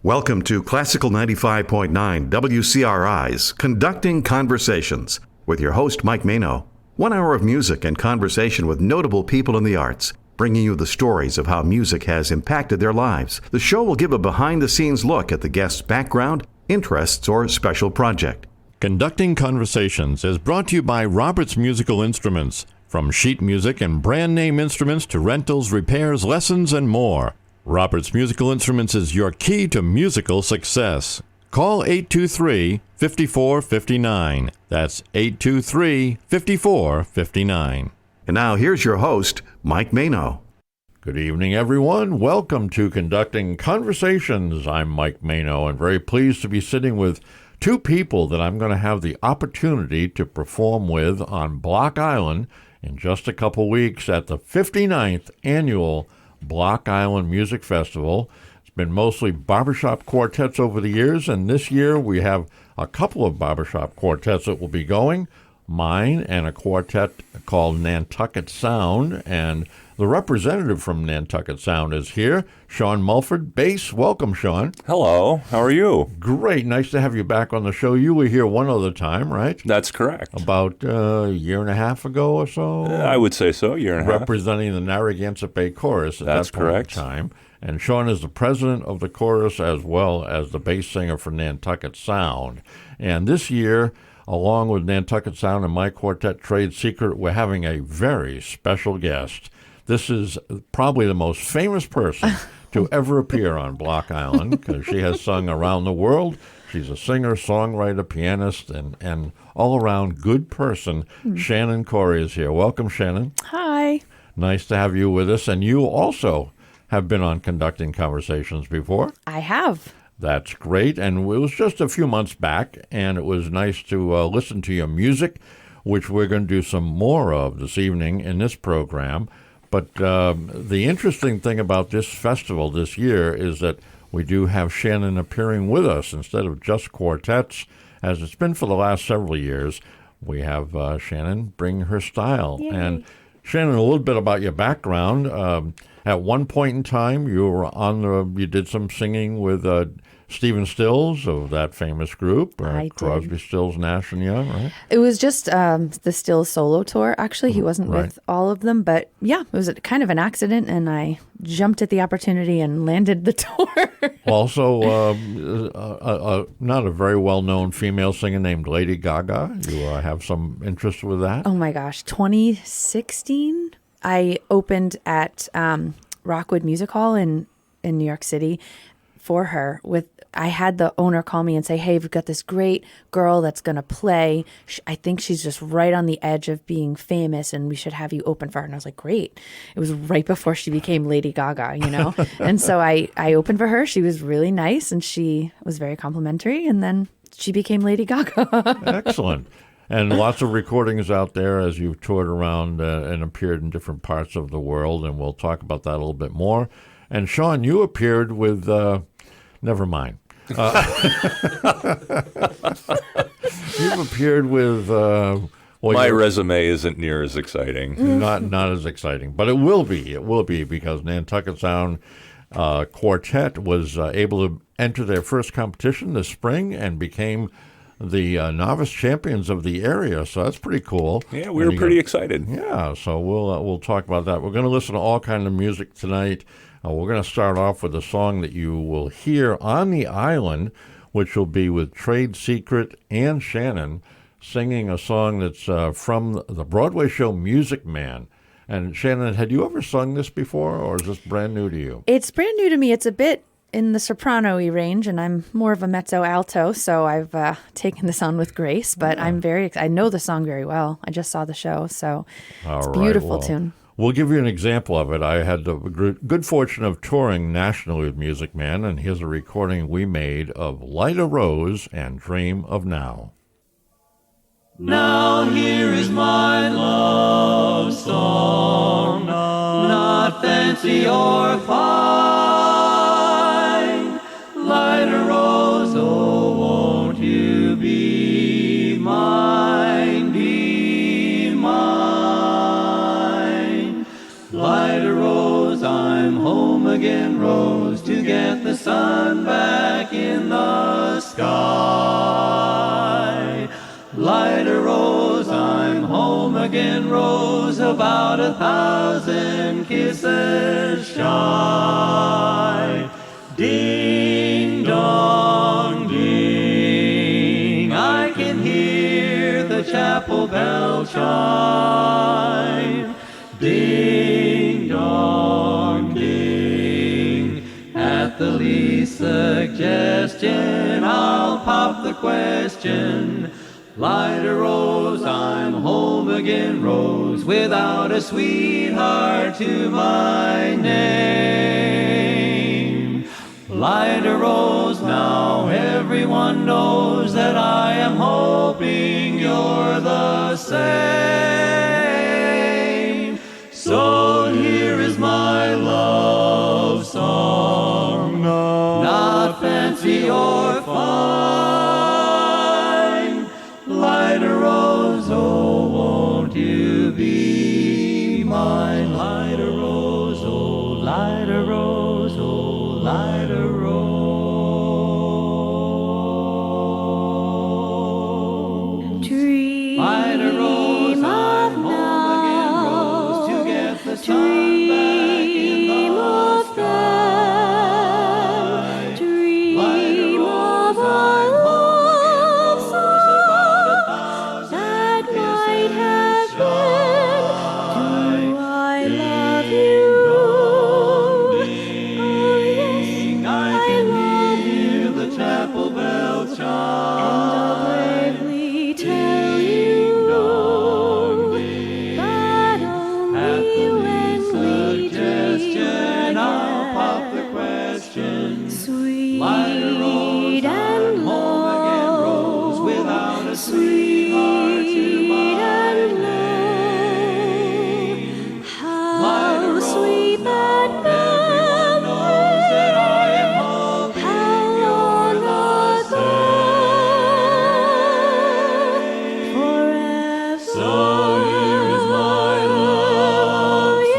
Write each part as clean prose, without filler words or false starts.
Welcome to Classical 95.9 WCRI's Conducting Conversations with your host, Mike Mano. 1 hour of music and conversation with notable people in the arts, bringing you the stories of how music has impacted their lives. The show will give a behind-the-scenes look at the guest's background, interests, or special project. Conducting Conversations is brought to you by Roberts Musical Instruments. From sheet music and brand name instruments to rentals, repairs, lessons, and more. Roberts Musical Instruments is your key to musical success. Call 823-5459. That's 823-5459. And now here's your host, Mike Mano. Good evening, everyone. Welcome to Conducting Conversations. I'm Mike Mano, and very pleased to be sitting with two people that I'm going to have the opportunity to perform with on Block Island in just a couple weeks at the 59th Annual Block Island Music Festival. It's been mostly barbershop quartets over the years, and this year we have a couple of barbershop quartets that will be going, mine and a quartet called Nantucket Sound, and the representative from Nantucket Sound is here, Sean Mulford, bass. Welcome, Sean. Hello. How are you? Great. Nice to have you back on the show. You were here one other time, right? That's correct. About a year and a half ago or so? I would say so, year and a half. Representing the Narragansett Bay Chorus at That's that point correct. in time. And Sean is the president of the chorus as well as the bass singer for Nantucket Sound. And this year, along with Nantucket Sound and my quartet Trade Secret, we're having a very special guest. This is probably the most famous person to ever appear on Block Island because she has sung around the world. She's a singer, songwriter, pianist, and all-around good person. Shannon Corey is here. Welcome, Shannon. Hi. Nice to have you with us. And you also have been on Conducting Conversations before. I have. That's great. And it was just a few months back, and it was nice to listen to your music, which we're going to do some more of this evening in this program. But the interesting thing about this festival this year is that we do have Shannon appearing with us instead of just quartets, as it's been for the last several years. We have Shannon bring her style. Yay. And Shannon, a little bit about your background. At one point in time, you did some singing with Stephen Stills of that famous group, I did. Crosby, Stills, Nash and Young, right? It was just the Stills solo tour. Actually, he wasn't Right. with all of them, but yeah, it was kind of an accident, and I jumped at the opportunity and landed the tour. Also, not a very well-known female singer named Lady Gaga. You have some interest with that? Oh my gosh, 2016, I opened at Rockwood Music Hall in New York City for her. I had the owner call me and say, hey, we've got this great girl that's going to play. I think she's just right on the edge of being famous, and we should have you open for her. And I was like, great. It was right before she became Lady Gaga, you know? And so I opened for her. She was really nice, and she was very complimentary, and then she became Lady Gaga. Excellent. And lots of recordings out there as you've toured around and appeared in different parts of the world, and we'll talk about that a little bit more. And Sean, you appeared with, never mind. You've appeared with... My resume isn't near as exciting. Not as exciting, but it will be. It will be because Nantucket Sound Quartet was able to enter their first competition this spring and became the novice champions of the area. So that's pretty cool. Yeah, we were pretty excited. Yeah, so we'll talk about that. We're going to listen to all kinds of music tonight. We're going to start off with a song that you will hear on the island, which will be with Trade Secret and Shannon singing a song that's from the Broadway show Music Man. And Shannon, had you ever sung this before, or is this brand new to you? It's brand new to me. It's a bit in the soprano-y range, and I'm more of a mezzo-alto, so I've taken this on with grace, but I'm I know the song very well. I just saw the show, so it's a beautiful tune. We'll give you an example of it. I had the good fortune of touring nationally with Music Man, and here's a recording we made of Light a Rose and Dream of Now. Now here is my love song, not fancy or fine. Light a rose, oh, won't you be mine, be mine. Light a rose, I'm home again, Rose, to get the sun back rose about 1,000 kisses shy. Ding dong ding, I can hear the chapel bell chime. Ding dong ding, at the least suggestion I'll pop the question. Light a rose, I'm home again, Rose, without a sweetheart to my name. Light a rose, now everyone knows that I am hoping you're the same. So here is my love song, not fancy or fine. Light a rose, oh, won't you be mine? Light a rose, oh, light a rose, oh, light a rose. Light a rose, I'm home again, Rose, to get the sun back in the sky. Light a rose, I'm home again, Rose, about 1,000 kisses shy. Ding, I can hear the chapel bell chime. Ding dong ding, at the least suggestion I'll pop the question. Light a rose, I'm home again, Rose, without a sweetheart to my name.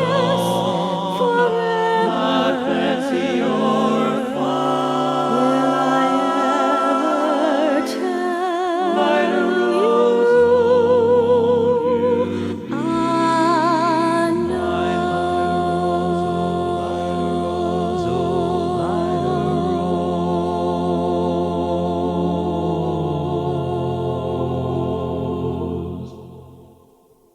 Light a rose, now everyone knows that I am hoping you're the same. So here is my love song, not fancy or fine. Light a rose, oh, you be mine. Light a rose, oh, light a rose.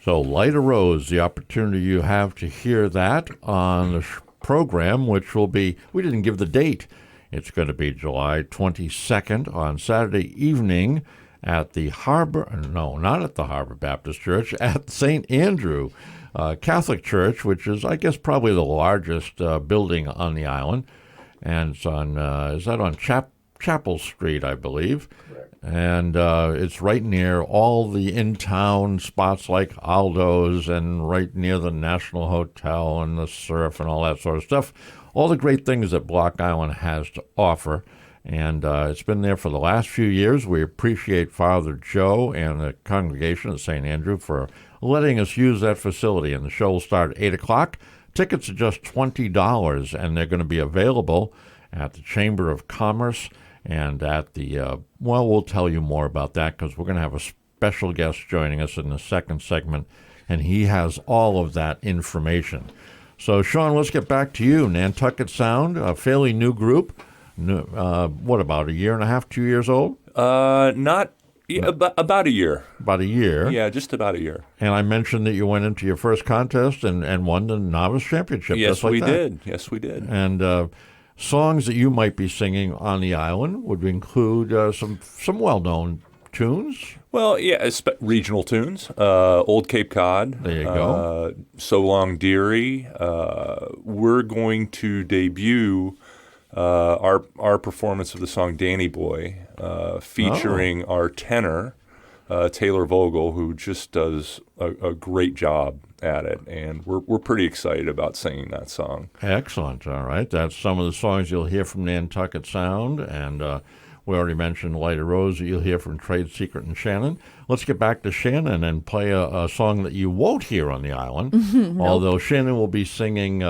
So, Light a Rose, the opportunity you have to hear that on the program, which will be, we didn't give the date. It's going to be July 22nd on Saturday evening at the Harbor, no, not at the Harbor Baptist Church, at St. Andrew Catholic Church, which is, I guess, probably the largest building on the island. And it's on, is that on Chapel Street, I believe? And it's right near all the in-town spots like Aldo's and right near the National Hotel and the Surf and all that sort of stuff. All the great things that Block Island has to offer. And it's been there for the last few years. We appreciate Father Joe and the congregation at St. Andrew for letting us use that facility. And the show will start at 8 o'clock. Tickets are just $20, and they're going to be available at the Chamber of Commerce and at the, well, we'll tell you more about that because we're going to have a special guest joining us in the second segment, and he has all of that information. So, Sean, let's get back to you. Nantucket Sound, a fairly new group. What, about a year and a half, 2 years old? About a year. About a year. Yeah, just about a year. And I mentioned that you went into your first contest and won the Novice Championship. Yes, just like we that. did. Yes, we did. And songs that you might be singing on the island would include some well-known tunes. Well, yeah, regional tunes. Old Cape Cod. There you go. So Long Dearie. We're going to debut our performance of the song Danny Boy, featuring our tenor, Taylor Vogel, who just does a great job at it, and we're pretty excited about singing that song. Excellent. All right. That's some of the songs you'll hear from Nantucket Sound, and we already mentioned Light a Rose that you'll hear from Trade Secret and Shannon. Let's get back to Shannon and play a song that you won't hear on the island, although Shannon will be singing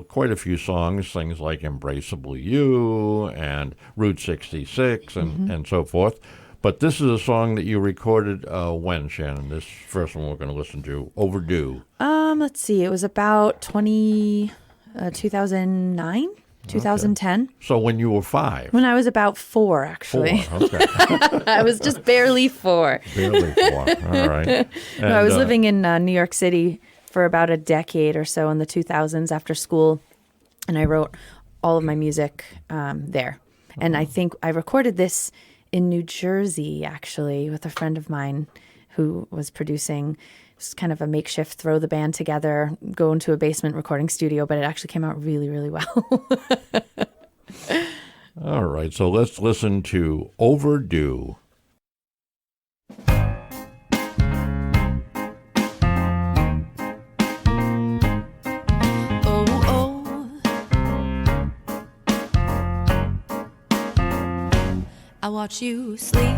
quite a few songs, things like Embraceable You and Route 66 and so forth. But this is a song that you recorded when, Shannon? This first one we're going to listen to, Overdue. Let's see. It was about 2009, 2010. So when you were 5. When I was about 4, actually. 4, okay. I was just barely 4. Barely 4. All right. No, I was living in New York City for about a decade or so in the 2000s after school, and I wrote all of my music there. And I think I recorded this in New Jersey, actually, with a friend of mine who was producing. It was kind of a makeshift, throw the band together, go into a basement recording studio, but it actually came out really, really well. All right, so let's listen to Overdue. I watch you sleep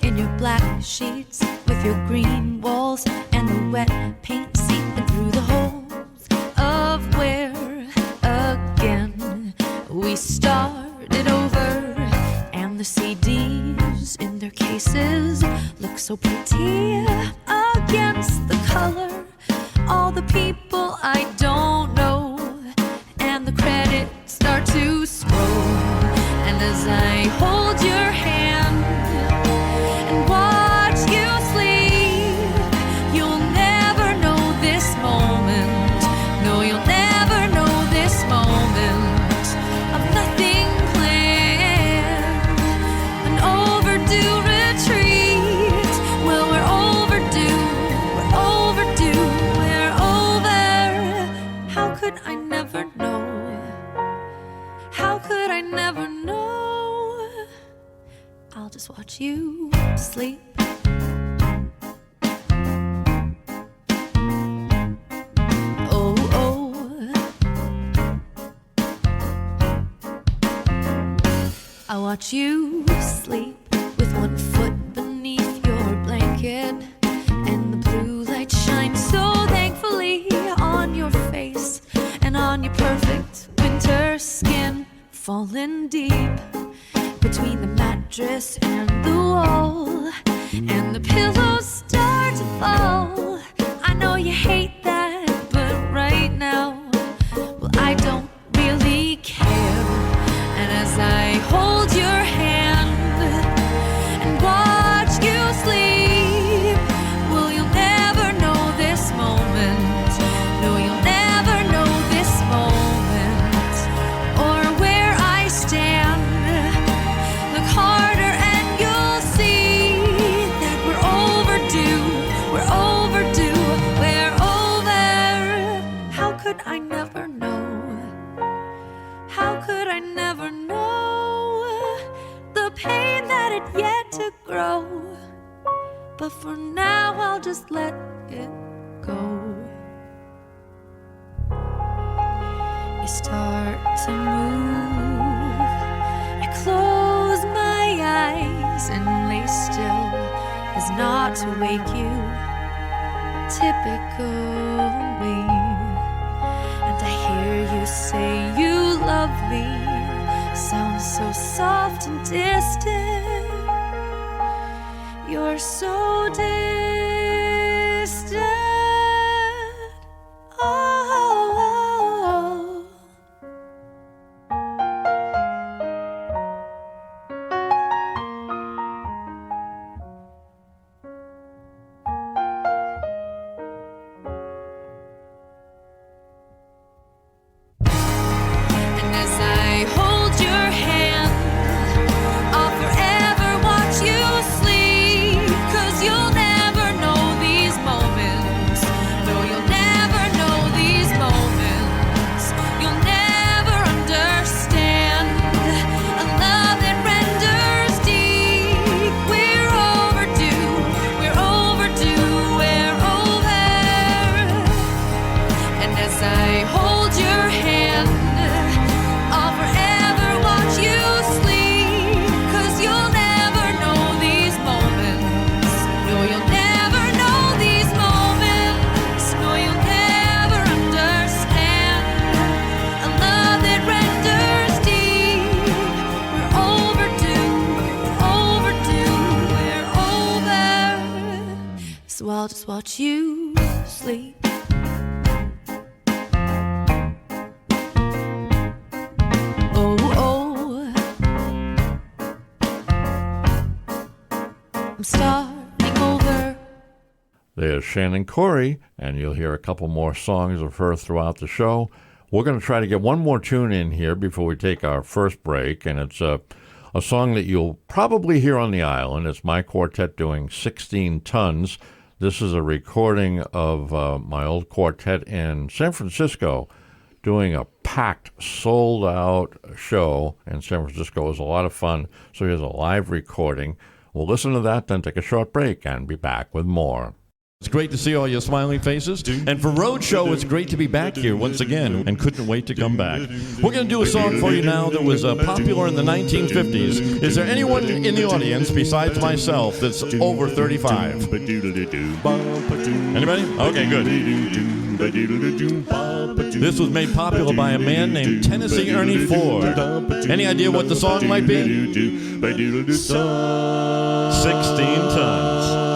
in your black sheets with your green walls and the wet paint seeping through the holes of where again we started over. And the CDs in their cases look so pretty against the color. All the people I don't know, and the credits start to scroll. And as I hold your hand and watch you sleep, you'll never know this moment. No, you'll never know this moment of nothing planned. An overdue retreat. Well, we're overdue. We're overdue. We're over. How could I never know? How could I never know? I'll just watch you sleep. Oh, oh. I watch you sleep with one foot beneath your blanket, and the blue light shines so thankfully on your face and on your perfect winter skin, falling deep between the mattress and the wall, and the pillows start to fall. I know you hate that, but right now, well, I don't really care. And as I hold your hand and watch you sleep, well, you'll never know this moment. No, you'll never know this moment, or where I stand. Look harder and you'll see that we're overdue. We're overdue. We're over. How could I never know? How could I never know the pain that had yet to grow? But for now, I'll just let it go. You start to move. I close my eyes and lay still as not to wake you. Typically. And I hear you say you love me. Sounds so soft and distant. You're so distant. Oh. And as I hold your hand, I'll forever watch you sleep, 'cause you'll never just watch you sleep. Oh, oh, I'm starting over. There's Shannon Corey, and you'll hear a couple more songs of her throughout the show. We're going to try to get one more tune in here before we take our first break, and it's a song that you'll probably hear on the island. It's my quartet doing 16 Tons. This is a recording of my old quartet in San Francisco doing a packed, sold-out show in San Francisco. It was a lot of fun, so here's a live recording. We'll listen to that, then take a short break, and be back with more. It's great to see all your smiling faces. And for Roadshow, it's great to be back here once again and couldn't wait to come back. We're going to do a song for you now that was popular in the 1950s. Is there anyone in the audience besides myself that's over 35? Anybody? Okay, good. This was made popular by a man named Tennessee Ernie Ford. Any idea what the song might be? 16 Tons.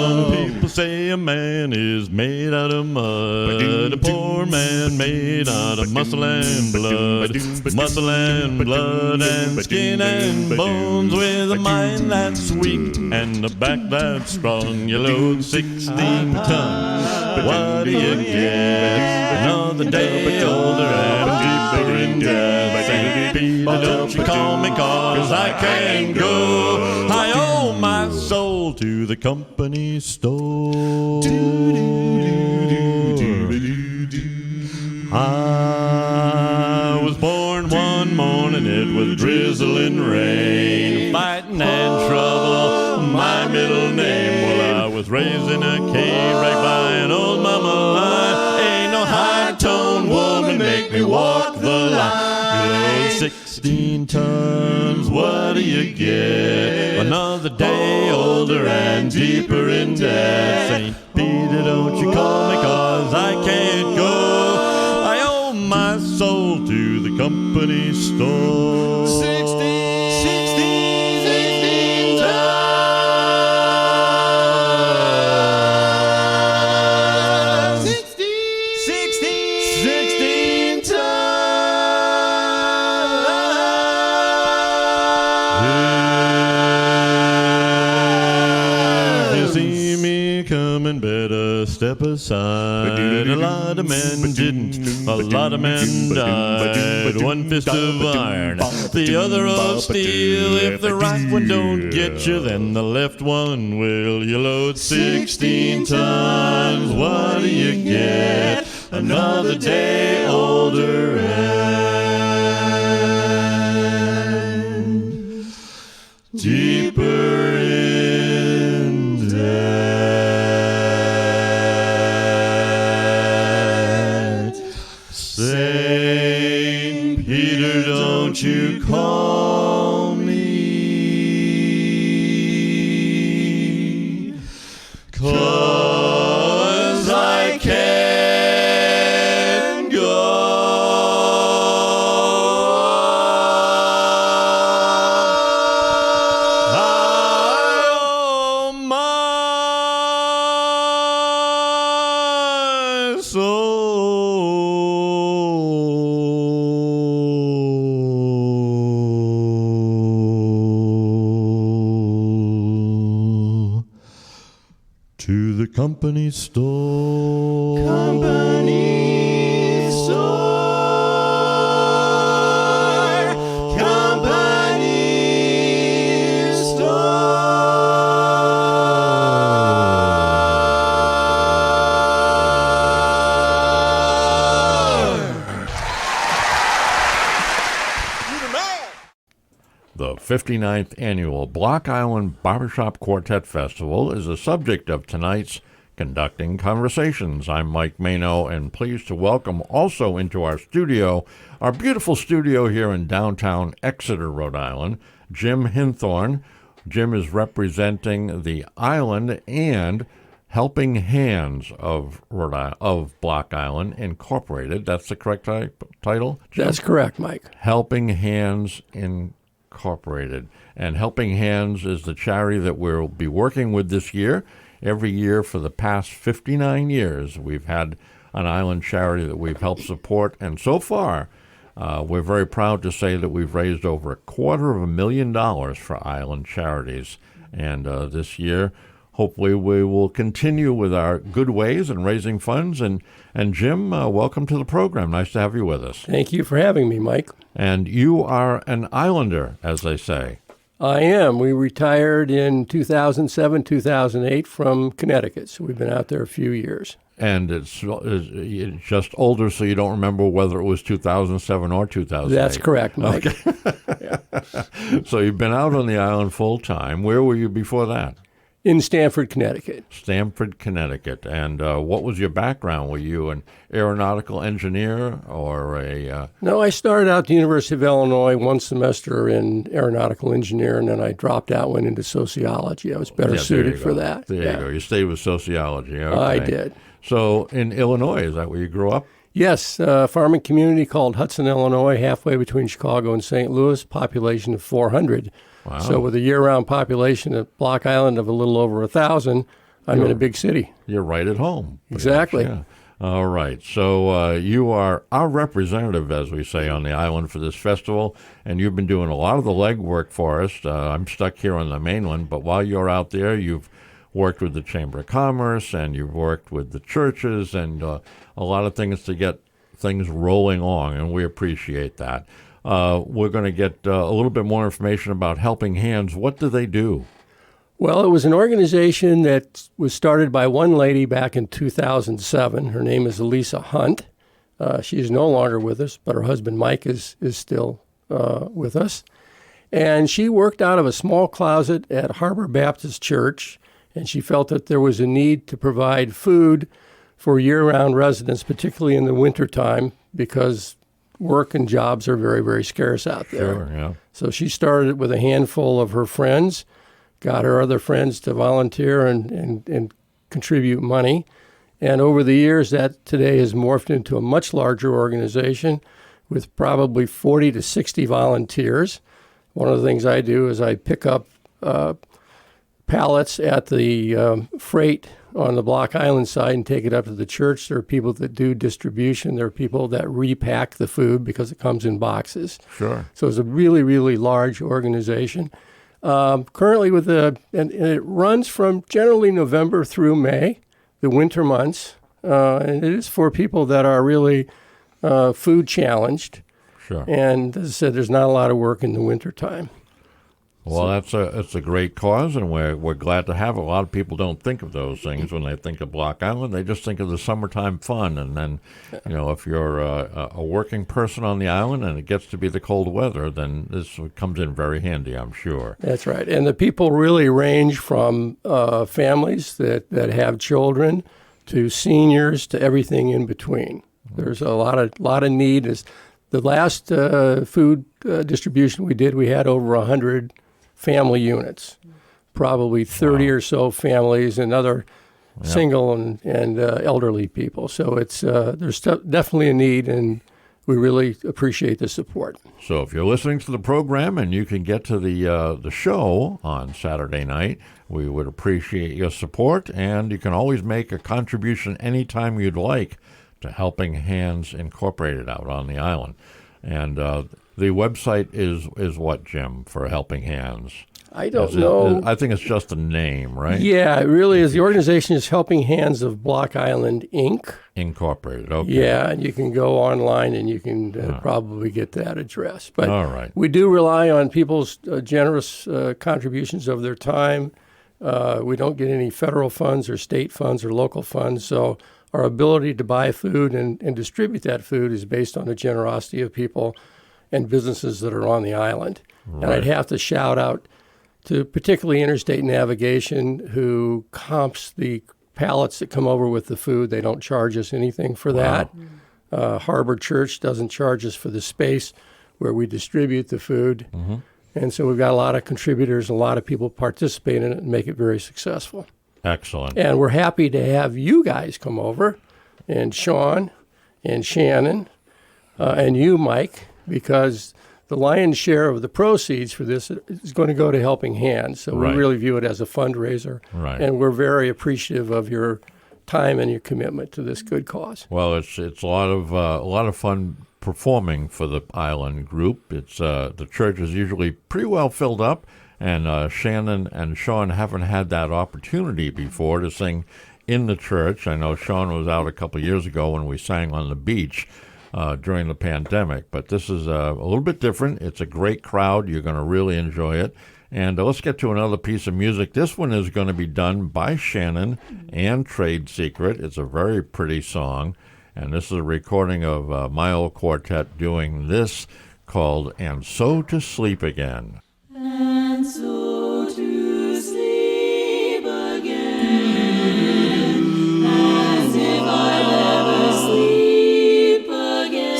Some people say a man is made out of mud, a poor man made out of muscle and blood, muscle and blood and skin and bones, with a mind that's weak and a back that's strong. You load 16 tons, what do you get? Another day older and deeper in debt. St. Peter, don't you call me, 'cause I can't go. I owe my soul to the company store. I was born one morning, it was drizzling rain, fighting and trouble, my middle name. Well, I was raised in a cave right by an old mama. Ain't no high-toned woman make me walk the line. 16 tons, what do you get? Another day older and deeper in debt. St. Peter, don't you call me, 'cause I can't go. I owe my soul to the company store. 16 tons. 16 tons. Better step aside. A lot of men didn't, a lot of men died. One fist of iron, the other of steel. If the right one don't get you, then the left one will. You load 16 tons, what do you get? Another day older and deeper in debt. Saint Peter, don't you call me, 'cause I can't go. I owe my soul to the company store. Company store. Company The 59th Annual Block Island Barbershop Quartet Festival is the subject of tonight's Conducting Conversations. I'm Mike Mano, and pleased to welcome also into our studio, our beautiful studio here in downtown Exeter, Rhode Island, Jim Hinthorn. Jim is representing the island and Helping Hands of Block Island Incorporated. That's the correct title, Jim? That's correct, Mike. Helping Hands Incorporated. Incorporated. And Helping Hands is the charity that we'll be working with this year. Every year for the past 59 years, we've had an island charity that we've helped support. And so far, we're very proud to say that we've raised over $250,000 for island charities. And this year, hopefully we will continue with our good ways in raising funds. And Jim, welcome to the program. Nice to have you with us. Thank you for having me, Mike. And you are an islander, as they say. I am. We retired in 2007, 2008 from Connecticut, so we've been out there a few years. And it's just older, so you don't remember whether it was 2007 or 2008. That's correct, Mike. Okay. So you've been out on the island full time. Where were you before that? In Stamford, Connecticut. Stamford, Connecticut. And what was your background? Were you an aeronautical engineer or a... No, I started out at the University of Illinois, one semester in aeronautical engineer, and then I dropped out, went into sociology. I was better suited for that. There you go. You stayed with sociology. Okay. I did. So in Illinois, is that where you grew up? Yes, a farming community called Hudson, Illinois, halfway between Chicago and St. Louis, population of 400. Wow. So with a year-round population at Block Island of a little over 1,000, I'm in a big city. You're right at home. Exactly. Much, yeah. All right. So you are our representative, as we say, on the island for this festival, and you've been doing a lot of the legwork for us. I'm stuck here on the mainland, but while you're out there, you've worked with the Chamber of Commerce, and you've worked with the churches, and a lot of things to get things rolling on, and we appreciate that. We're going to get a little bit more information about Helping Hands. What do they do? Well, it was an organization that was started by one lady back in 2007. Her name is Elisa Hunt. She is no longer with us, but her husband Mike is still with us. And she worked out of a small closet at Harbor Baptist Church, and she felt that there was a need to provide food for year-round residents, particularly in the wintertime, because work and jobs are very, very scarce out there. Sure, yeah. So she started with a handful of her friends, got her other friends to volunteer and contribute money. And over the years, that today has morphed into a much larger organization with probably 40 to 60 volunteers. One of the things I do is I pick up pallets at the freight on the Block Island side and take it up to the church. There are people that do distribution. There are people that repack the food because it comes in boxes. Sure. So it's a really, really large organization. Currently and it runs from generally November through May, the winter months. And it is for people that are really food challenged. Sure. And as I said, there's not a lot of work in the wintertime. Well, it's a great cause, and we're glad to have it. A lot of people don't think of those things when they think of Block Island. They just think of the summertime fun, and then, if you're a working person on the island and it gets to be the cold weather, then this comes in very handy, I'm sure. That's right, and the people really range from families that have children to seniors to everything in between. There's a lot of need. Is the last food distribution we did, we had over 100 family units, probably 30 or so families and other single and elderly people. So it's there's definitely a need, and we really appreciate the support. So if you're listening to the program and you can get to the show on Saturday night, we would appreciate your support, and you can always make a contribution anytime you'd like to Helping Hands Incorporated out on the island. And the website is what, Jim, for Helping Hands? I don't know. I think it's just a name, right? Yeah, it really is. The organization is Helping Hands of Block Island, Inc. Incorporated, okay. Yeah, and you can go online and you can probably get that address. But all right. We do rely on people's generous contributions of their time. We don't get any federal funds or state funds or local funds, so our ability to buy food and distribute that food is based on the generosity of people and businesses that are on the island. Right. And I'd have to shout out to particularly Interstate Navigation, who comps the pallets that come over with the food. They don't charge us anything for that. Harbor Church doesn't charge us for the space where we distribute the food. Mm-hmm. And so we've got a lot of contributors, a lot of people participate in it and make it very successful. Excellent. And we're happy to have you guys come over, and Sean and Shannon and you, Mike, because the lion's share of the proceeds for this is going to go to Helping Hands. So Right. we really view it as a fundraiser. Right. And we're very appreciative of your time and your commitment to this good cause. Well, it's a lot of fun performing for the Island group. It's the church is usually pretty well filled up, and Shannon and Sean haven't had that opportunity before to sing in the church. I know Sean was out a couple of years ago when we sang on the beach during the pandemic, but this is a little bit different. It's a great crowd. You're going to really enjoy it. And let's get to another piece of music. This one is going to be done by Shannon and Trade Secret. It's a very pretty song. And this is a recording of my old quartet doing this called And So to Sleep Again. And so to sleep again, as if I never sleep again.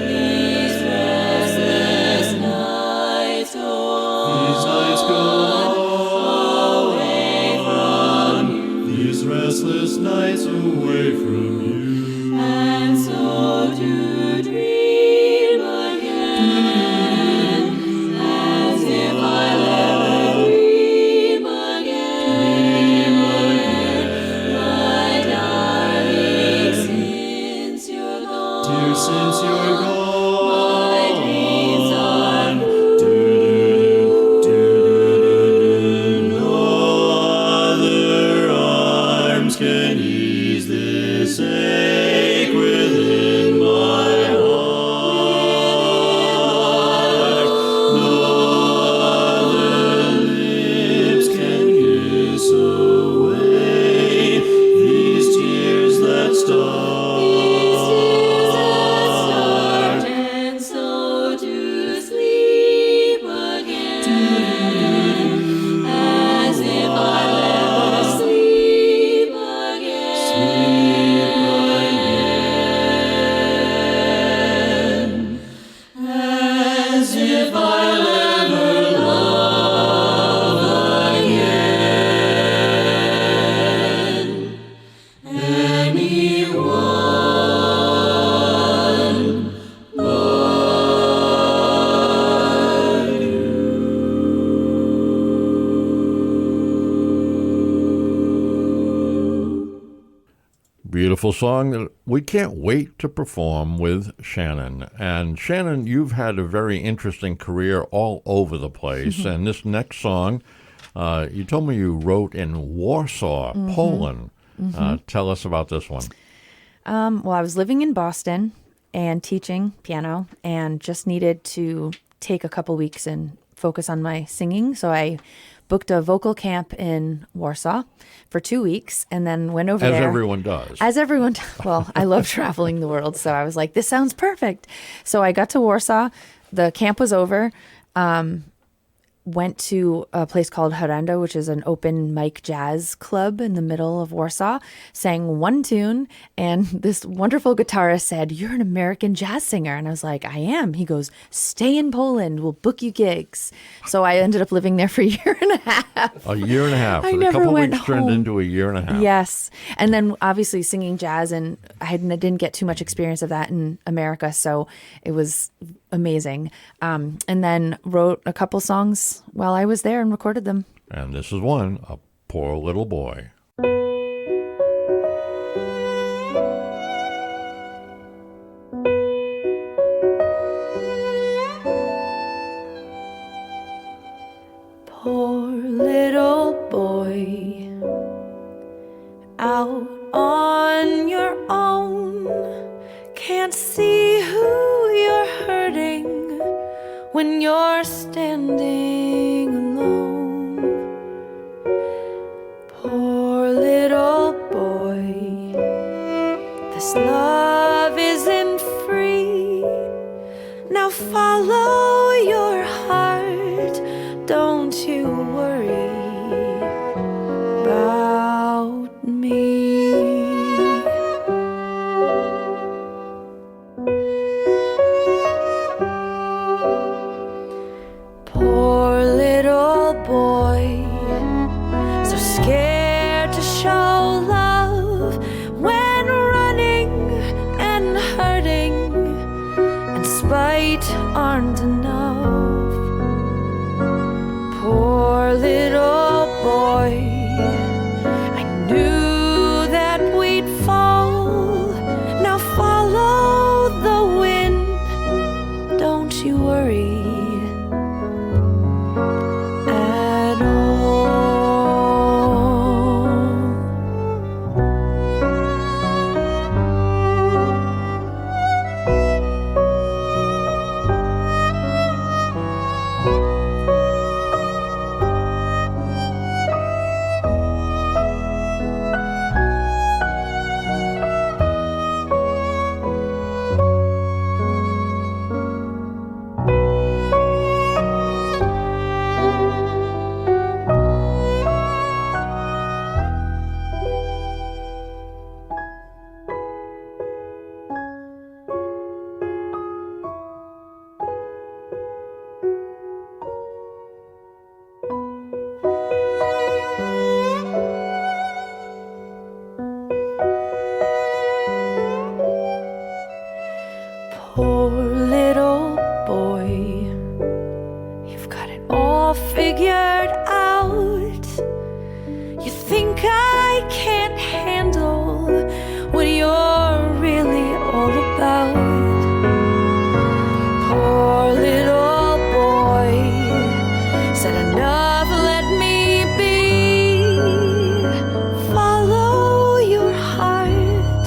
These restless nights go away from you. These restless nights away from you. And so to dream again, as if I never dream again. My darling, since you're gone, Dear, since you're gone, my dreams are no other arms can ease this ache within my heart. No other lips can kiss away these tears that start. and so to sleep again, as if I never sleep again. As if I'll ever love again anyone but Beautiful song that we can't wait to perform with Shannon. And Shannon, you've had a very interesting career all over the place. And this next song, you told me you wrote in Warsaw, Poland. Tell us about this one. Well, I was living in Boston and teaching piano and just needed to take a couple weeks and focus on my singing. So I booked a vocal camp in Warsaw for 2 weeks and then went over As there. everyone does. As everyone, well, I love traveling the world. So I was like, this sounds perfect. So I got to Warsaw. The camp was over. Went to a place called Haranda, which is an open mic jazz club in the middle of Warsaw, sang one tune, and this wonderful guitarist said, "You're an American jazz singer." And I was like, "I am." He goes, "Stay in Poland, we'll book you gigs." So I ended up living there for a year and a half. A year and a half. I A never couple went weeks turned home. into a year and a half. Yes. And then obviously singing jazz, and I didn't get too much experience of that in America. So it was amazing. And then wrote a couple songs while I was there and recorded them. And this is one, A Poor Little Boy. Poor little boy, out on your own, can't see who you're hurting when you're standing alone. Poor little boy, this love isn't free. Now follow your heart, don't you worry about me. Poor little boy, so scared to show love when running and hurting and bite aren't enough. Poor little boy, I knew that we'd fall. Now follow the wind, don't you worry at all. Poor little boy, you've got it all figured out. You think I can't handle what you're really all about. Poor little boy said enough, let me be. Follow your heart,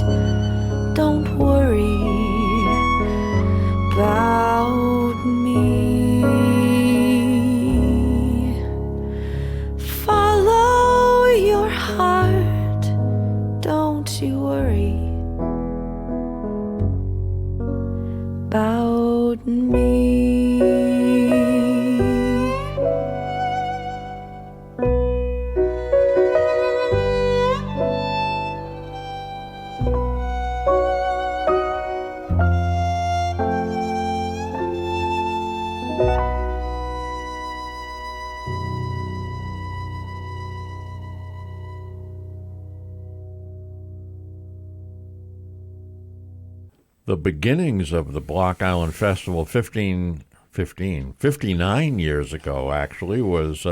don't worry about me. Follow your heart, don't you worry about me. The beginnings of the Block Island Festival 59 years ago, actually, was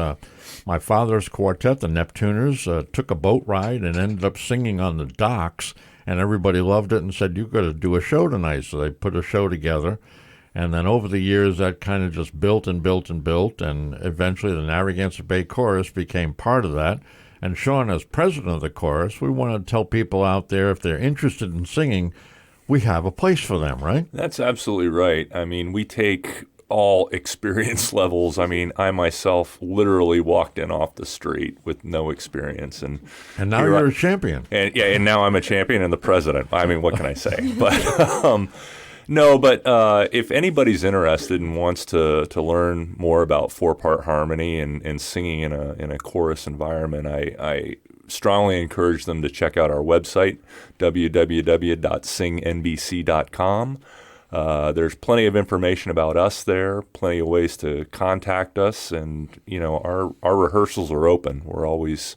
my father's quartet, the Neptuners, took a boat ride and ended up singing on the docks, and everybody loved it and said, "You've got to do a show tonight." So they put a show together, and then over the years that kind of just built and built and built, and eventually the Narragansett Bay Chorus became part of that. And Sean, as president of the chorus, we want to tell people out there, if they're interested in singing, we have a place for them, right? That's absolutely right. I mean, we take all experience levels. I mean, I myself literally walked in off the street with no experience, and now you're a champion. And now I'm a champion and the president. I mean, what can I say? But no, but if anybody's interested and wants to learn more about 4-part harmony and singing in a chorus environment, I strongly encourage them to check out our website, www.singnbc.com. There's plenty of information about us there, plenty of ways to contact us, and our rehearsals are open. We're always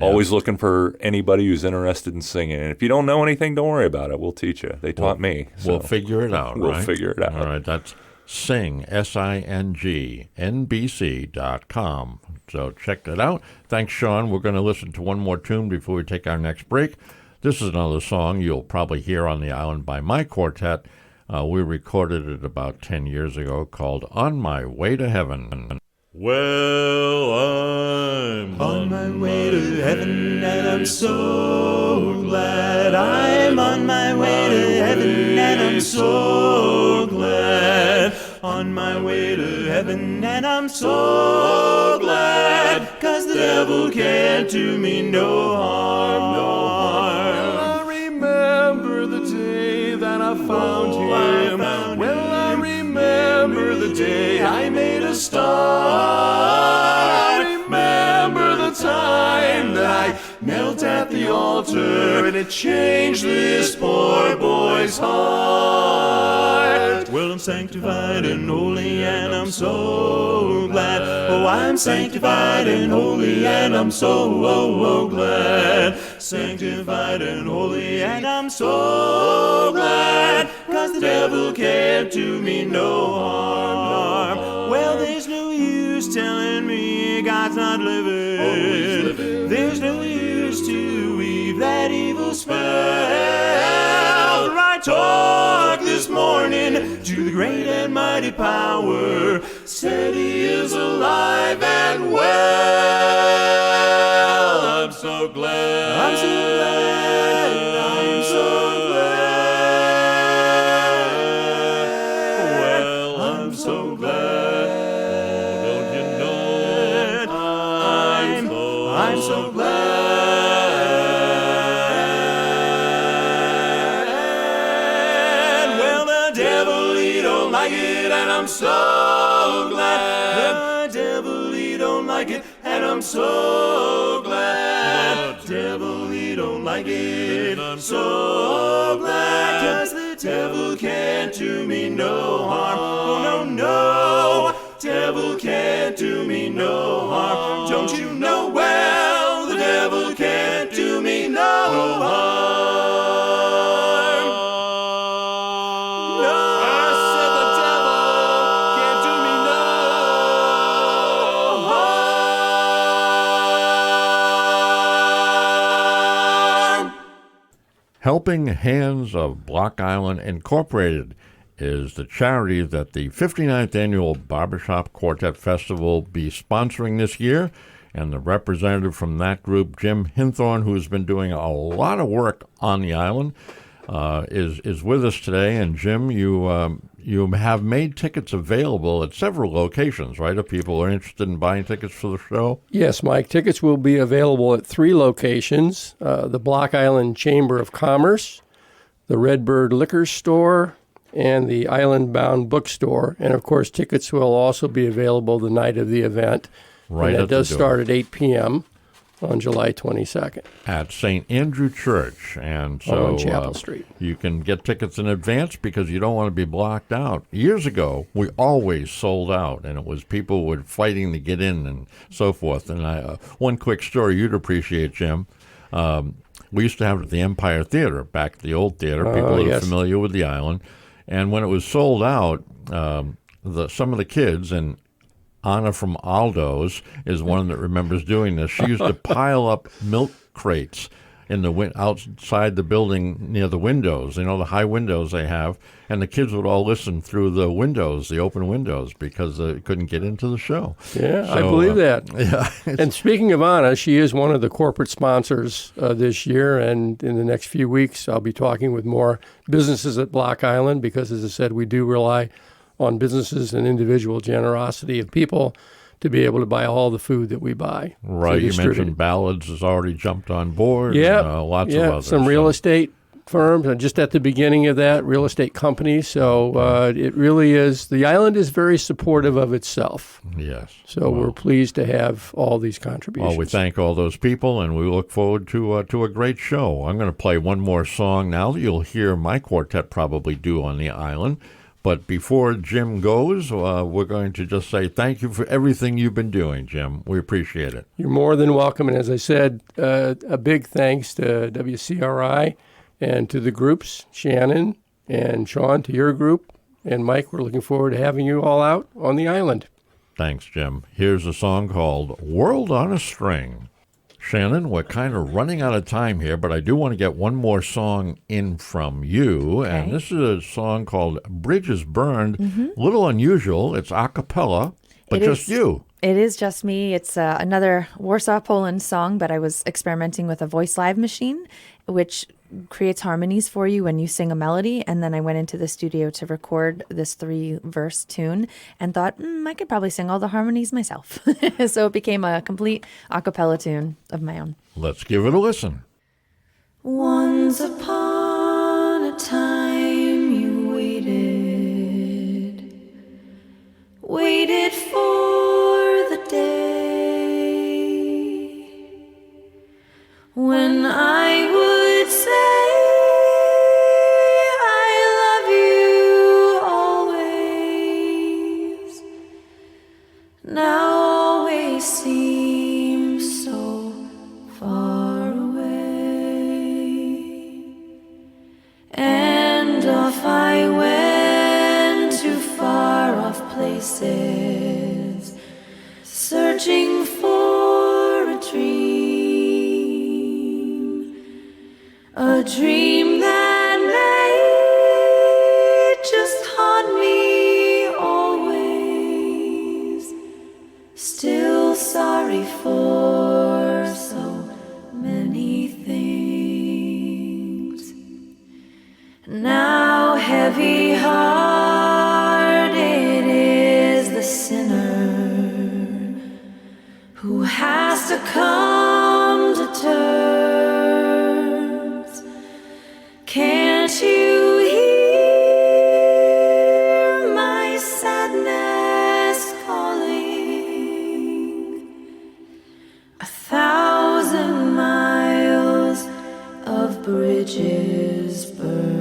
looking for anybody who's interested in singing. And if you don't know anything, don't worry about it. We'll teach you. They taught me. So we'll figure it out. We'll figure it out. All right, that's Sing, S-I-N-G, NBC.com. So check that out. Thanks, Sean. We're going to listen to one more tune before we take our next break. This is another song you'll probably hear on the island by my quartet. We recorded it about 10 years ago, called On My Way to Heaven. Well, I'm On my way to heaven, and I'm so glad. I'm on my way to heaven, and I'm so glad. On my way to heaven, and I'm so glad. 'Cause the devil can't do me no harm, no harm. I remember the day that I found him. Well, I remember the day I made a start. I remember the time that I knelt at the altar, and it changed this poor boy's heart. Well, I'm sanctified and holy, and I'm so glad. Oh, I'm sanctified and holy, and I'm so glad. Sanctified and holy, and I'm so glad. 'cause the devil can't do me no harm. Well, there's no use telling me God's not living. There's no use to weave that evil spell. For I talk this morning to the great and mighty power, said he is alive and well. I'm so glad. I'm so glad. I'm so glad. Well, I'm so glad. don't you know? I'm so glad. Well, the devil, he don't like it, and I'm so glad. The devil, he don't like it, and I'm so glad. The devil, he don't like it, I'm so glad. 'Cause the devil can't do me no harm. Oh, no, no. Devil can't do me no harm. Don't you know well the devil can't do me no harm. No, I said the devil can't do me no harm. Helping Hands of Block Island Incorporated is the charity that the 59th Annual Barbershop Quartet Festival will be sponsoring this year. And the representative from that group, Jim Hinthorn, who's been doing a lot of work on the island, is with us today. And Jim, you have made tickets available at several locations, right? If people are interested in buying tickets for the show? Yes, Mike. Tickets will be available at 3 locations, the Block Island Chamber of Commerce, the Redbird Liquor Store, and the Island Bound Bookstore. And, of course, tickets will also be available the night of the event. Right. And at that does the door. start at 8 p.m. on July 22nd. At St. Andrew Church. And so On Chapel Street. You can get tickets in advance because you don't want to be blocked out. Years ago, we always sold out, and it was people were fighting to get in and so forth. And one quick story you'd appreciate, Jim. We used to have it at the Empire Theater, back at the old theater. People are yes. familiar with the island. And when it was sold out, some of the kids, and Anna from Aldo's is one that remembers doing this. She used to pile up milk crates in the outside the building near the windows, the high windows they have, and the kids would all listen through the windows, the open windows, because they couldn't get into the show. Yeah, I So, believe that. Yeah. And speaking of Anna, she is one of the corporate sponsors this year. And in the next few weeks, I'll be talking with more businesses at Block Island because, as I said, we do rely on businesses and individual generosity of people to be able to buy all the food that we buy. Right, you distribute. mentioned Ballards has already jumped on board. Yeah, and, lots of others. some real estate firms, and just at the beginning of that, real estate companies. So it really is, the island is very supportive of itself. Yes. So we're pleased to have all these contributions. Well, we thank all those people, and we look forward to a great show. I'm going to play one more song now that you'll hear my quartet probably do on the island. But before Jim goes, we're going to just say thank you for everything you've been doing, Jim. We appreciate it. You're more than welcome. And as I said, a big thanks to WCRI and to the groups, Shannon and Sean, to your group. And Mike, we're looking forward to having you all out on the island. Thanks, Jim. Here's a song called World on a String. Shannon, we're kind of running out of time here, but I do want to get one more song in from you. Okay. And this is a song called Bridges Burned. A little unusual. It's a cappella, but It just is. you. It is just me. It's another Warsaw, Poland song, but I was experimenting with a voice live machine, which creates harmonies for you when you sing a melody. And then I went into the studio to record this 3-verse tune and thought, I could probably sing all the harmonies myself. So it became a complete a cappella tune of my own. Let's give it a listen. Once upon a time you waited for the day when I would say I love you always. Now always seems so far away, and off I places, searching for a dream that may just haunt me always. Still sorry for so many things. Now heavy hearted is the sinner who has to come to terms. Can't you hear my sadness calling? 1,000 miles of bridges burned.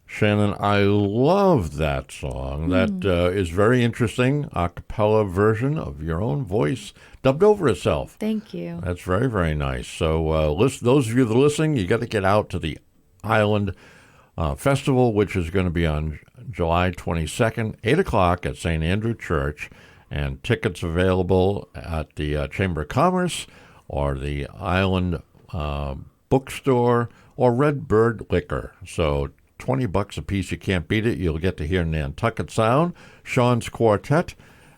Shannon, I love that song. That is very interesting. A cappella version of your own voice dubbed over itself. Thank you. That's very, very nice. So those of you that are listening, you got to get out to the Island Festival, which is going to be on July 22nd, 8 o'clock at St. Andrew Church. And tickets available at the Chamber of Commerce or the Island Bookstore or Red Bird Liquor. So $20 a piece, you can't beat it. You'll get to hear Nantucket Sound, Sean's Quartet,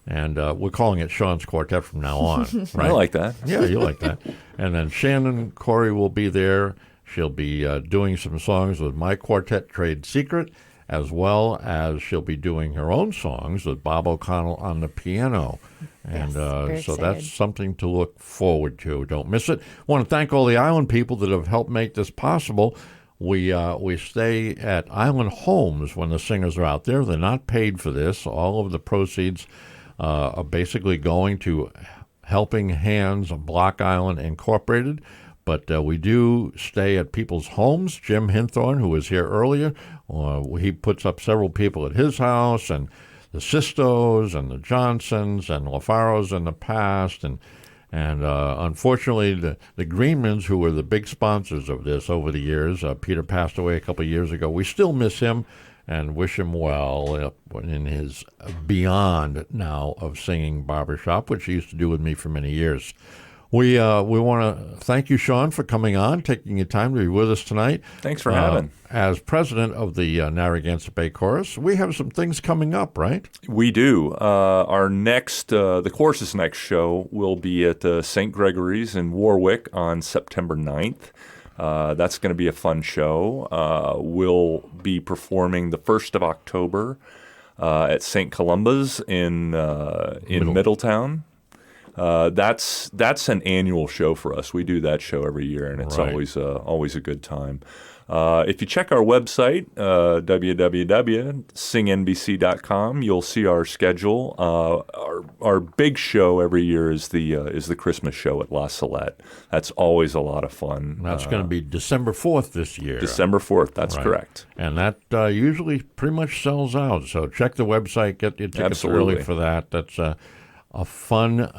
and we're calling it Sean's Quartet from now on. Right? I like that. Yeah, you like that. And then Shannon Corey will be there. She'll be doing some songs with my quartet, Trade Secret, as well as she'll be doing her own songs with Bob O'Connell on the piano. And very so excited. that's something to look forward to. Don't miss it. I want to thank all the Island people that have helped make this possible. We stay at Island Homes when the singers are out there. They're not paid for this. All of the proceeds are basically going to Helping Hands of Block Island Incorporated. But we do stay at people's homes. Jim Hinthorn, who was here earlier, he puts up several people at his house, and the Sistos and the Johnsons and LaFaros in the past. And unfortunately, the Greenmans, who were the big sponsors of this over the years, Peter passed away a couple of years ago. We still miss him and wish him well in his beyond now of singing barbershop, which he used to do with me for many years. We want to thank you, Sean, for coming on, taking your time to be with us tonight. Thanks for having. As president of the Narragansett Bay Chorus, we have some things coming up, right? We do. Our next, the chorus's next show will be at St. Gregory's in Warwick on September 9th. That's going to be a fun show. We'll be performing the 1st of October at St. Columba's in Middletown. That's an annual show for us. We do that show every year, and it's Right. always a good time. If you check our website, www.singnbc.com, you'll see our schedule. Our big show every year is the Christmas show at La Salette. That's always a lot of fun. That's going to be December 4th this year. December 4th. That's Right. correct. And that usually pretty much sells out. So check the website, get your tickets Absolutely. early for that. That's a fun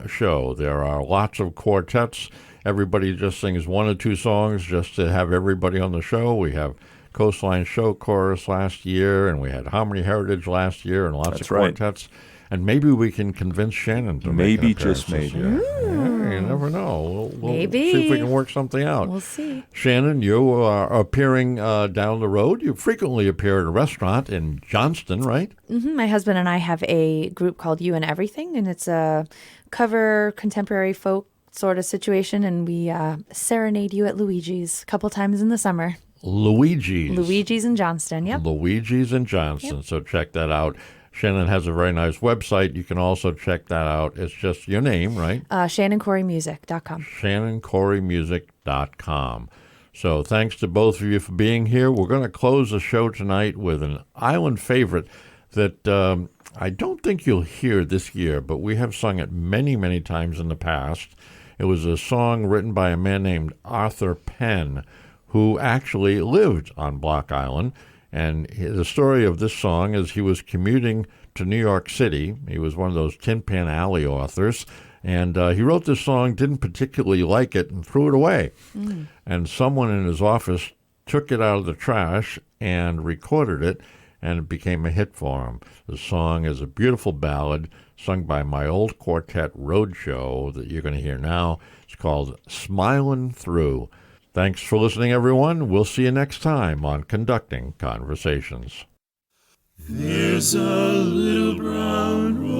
show. There are lots of quartets. Everybody just sings one or two songs just to have everybody on the show. We have Coastline Show Chorus last year, and we had Harmony Heritage last year, and lots That's of right. quartets. And maybe we can convince Shannon to make an Maybe, appearance just this maybe. year. Yeah, you never know. We'll Maybe. see if we can work something out. We'll see. Shannon, you are appearing down the road. You frequently appear at a restaurant in Johnston, right? My husband and I have a group called You and Everything, and it's a cover contemporary folk sort of situation, and we serenade you at Luigi's a couple times in the summer. Luigi's in Johnston, yep. Luigi's in Johnston. So check that out. Shannon has a very nice website. You can also check that out. It's just your name, right? ShannonCoreyMusic.com. ShannonCoreyMusic.com. So thanks to both of you for being here. We're going to close the show tonight with an island favorite that I don't think you'll hear this year, but we have sung it many, many times in the past. It was a song written by a man named Arthur Penn, who actually lived on Block Island. And the story of this song is he was commuting to New York City. He was one of those Tin Pan Alley authors. And he wrote this song, didn't particularly like it, and threw it away. And someone in his office took it out of the trash and recorded it, and it became a hit for him. The song is a beautiful ballad sung by my old quartet Roadshow that you're going to hear now. It's called Smilin' Through. Thanks for listening, everyone. We'll see you next time on Conducting Conversations. There's a little brown road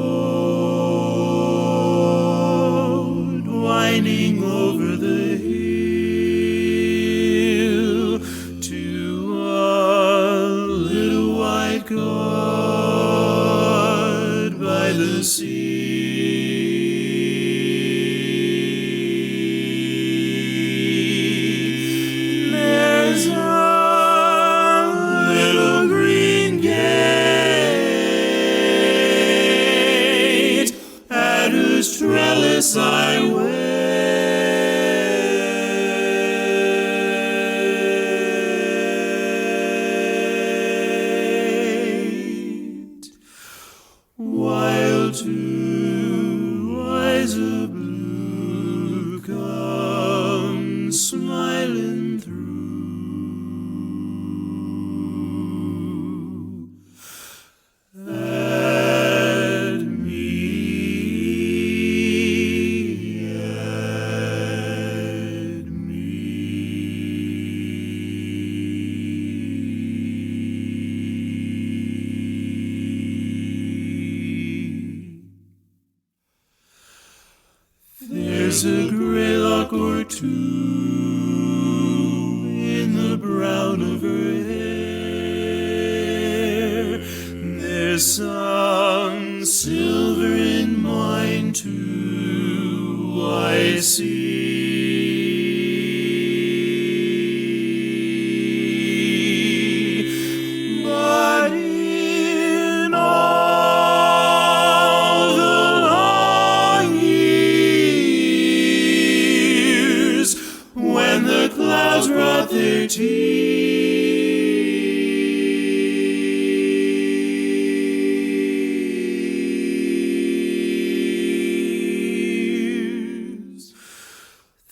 winding over the hill to a little white cot by the sea. There's a little green gate at whose trellis I wait, while two eyes of blue come smiling through. At me, at me. There's a greylock or two in the brown of her hair. There's some silver in mine too, I see. But in all the long years, when the clouds brought their tears,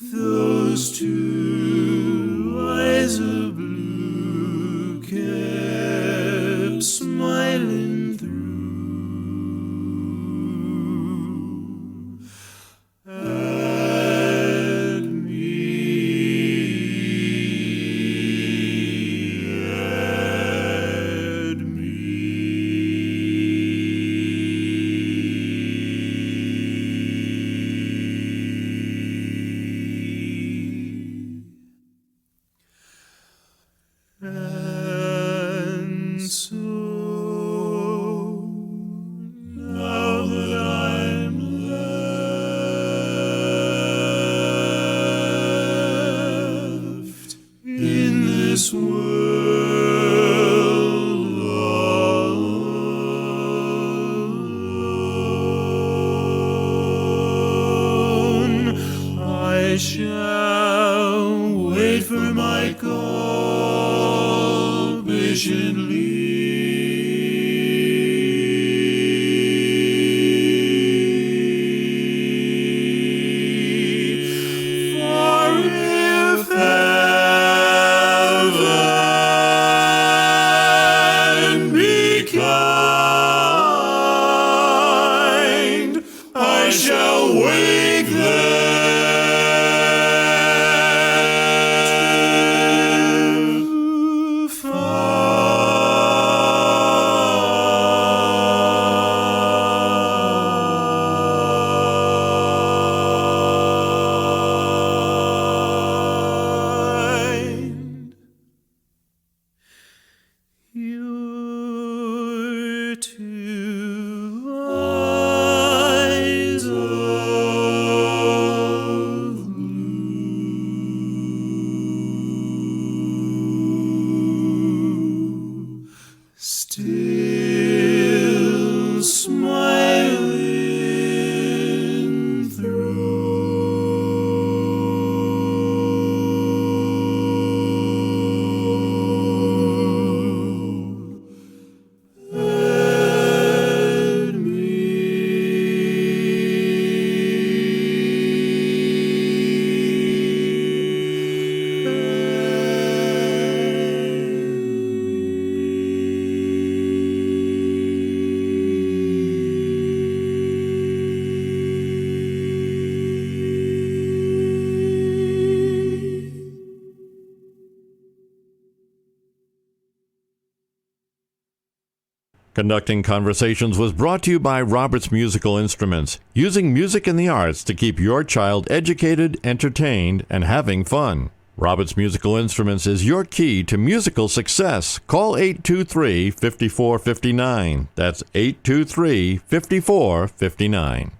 those two eyes of blue kept smiling through. At me, at me. And so, now that I'm left in this world alone, I shall wait for my call patiently. For if heaven be kind, I shall wake there to find your two eyes of blue, still smiling through. At me, Conducting Conversations was brought to you by Roberts Musical Instruments, using music and the arts to keep your child educated, entertained, and having fun. Roberts Musical Instruments is your key to musical success. Call 823-5459. That's 823-5459.